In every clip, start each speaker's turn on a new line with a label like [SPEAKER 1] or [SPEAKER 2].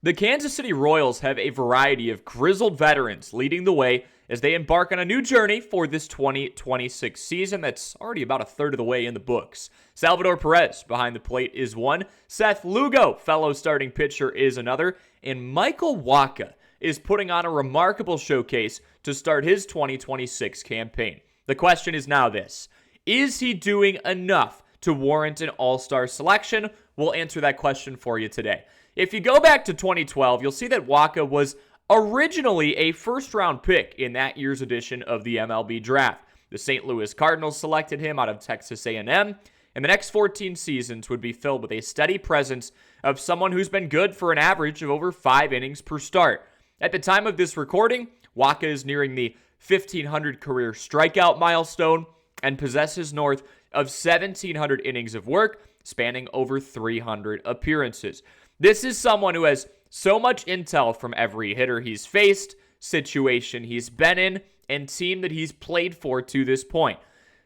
[SPEAKER 1] The Kansas City Royals have a variety of grizzled veterans leading the way as they embark on a new journey for this 2026 season that's already about a third of the way in the books. Salvador Perez behind the plate is one, Seth Lugo, fellow starting pitcher, is another, and Michael Wacha is putting on a remarkable showcase to start his 2026 campaign. The question is now this: is he doing enough to warrant an all-star selection? We'll answer that question for you today. If you go back to 2012, you'll see that Wacha was originally a first-round pick in that year's edition of the MLB draft. The St. Louis Cardinals selected him out of Texas A&M, and the next 14 seasons would be filled with a steady presence of someone who's been good for an average of over 5 innings per start. At the time of this recording, Wacha is nearing the 1,500 career strikeout milestone and possesses north of 1,700 innings of work, spanning over 300 appearances. This is someone who has so much intel from every hitter he's faced, situation he's been in, and team that he's played for to this point.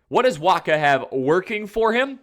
[SPEAKER 1] What does Wacha have working for him?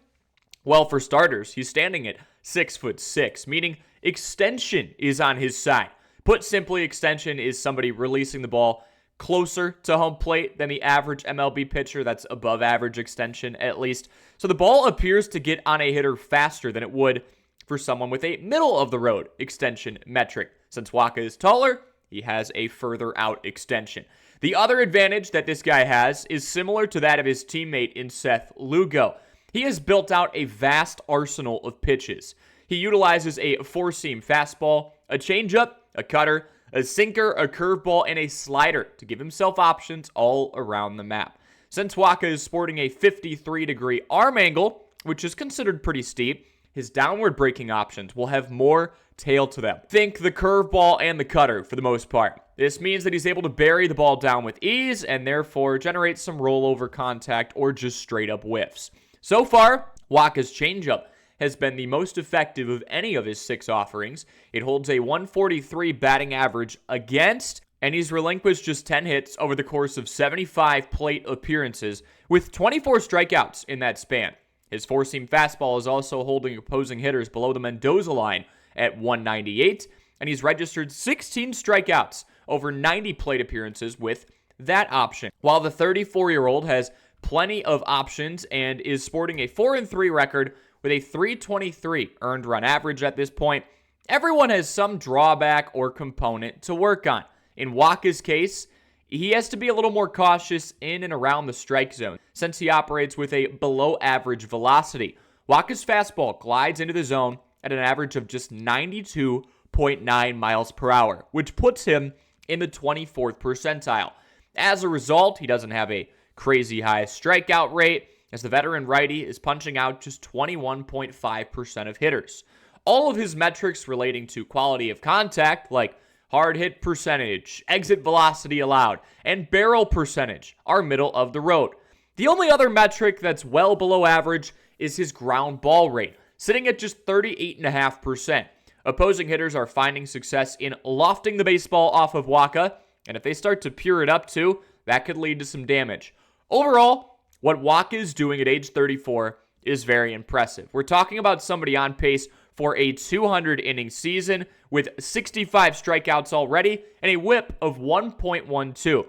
[SPEAKER 1] Well, for starters, he's standing at 6'6", meaning extension is on his side. Put simply, extension is somebody releasing the ball closer to home plate than the average MLB pitcher. That's above average extension, at least. So the ball appears to get on a hitter faster than it would for someone with a middle-of-the-road extension metric. Since Wacha is taller, he has a further out extension. The other advantage that this guy has is similar to that of his teammate in Seth Lugo. He has built out a vast arsenal of pitches. He utilizes a four-seam fastball, a changeup, a cutter, a sinker, a curveball, and a slider to give himself options all around the map. Since Wacha is sporting a 53-degree arm angle, which is considered pretty steep, his downward breaking options will have more tail to them. Think the curveball and the cutter for the most part. This means that he's able to bury the ball down with ease and therefore generate some rollover contact or just straight up whiffs. So far, Wacha's changeup has been the most effective of any of his 6 offerings. It holds a 143 batting average against, and he's relinquished just 10 hits over the course of 75 plate appearances with 24 strikeouts in that span. His four-seam fastball is also holding opposing hitters below the Mendoza line at 198, and he's registered 16 strikeouts over 90 plate appearances with that option. While the 34-year-old has plenty of options and is sporting a 4-3 record with a 323 earned run average at this point, everyone has some drawback or component to work on. In Wacha's case, he has to be a little more cautious in and around the strike zone since he operates with a below-average velocity. Wacha's fastball glides into the zone at an average of just 92.9 miles per hour, which puts him in the 24th percentile. As a result, he doesn't have a crazy high strikeout rate, as the veteran righty is punching out just 21.5% of hitters. All of his metrics relating to quality of contact, like hard hit percentage, exit velocity allowed, and barrel percentage, are middle of the road. The only other metric that's well below average is his ground ball rate, sitting at just 38.5%. Opposing hitters are finding success in lofting the baseball off of Wacha, and if they start to pure it up too, that could lead to some damage. Overall, what Wacha is doing at age 34 is very impressive. We're talking about somebody on pace for a 200-inning season with 65 strikeouts already and a whip of 1.12.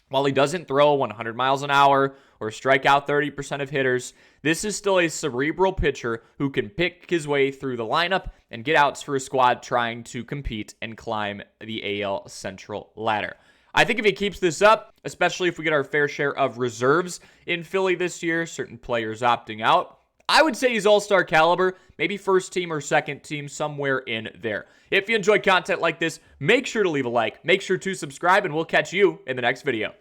[SPEAKER 1] While he doesn't throw 100 miles an hour or strike out 30% of hitters, this is still a cerebral pitcher who can pick his way through the lineup and get outs for a squad trying to compete and climb the AL Central ladder. I think if he keeps this up, especially if we get our fair share of reserves in Philly this year, certain players opting out, I would say he's all-star caliber, maybe first team or second team, somewhere in there. If you enjoy content like this, make sure to leave a like, make sure to subscribe, and we'll catch you in the next video.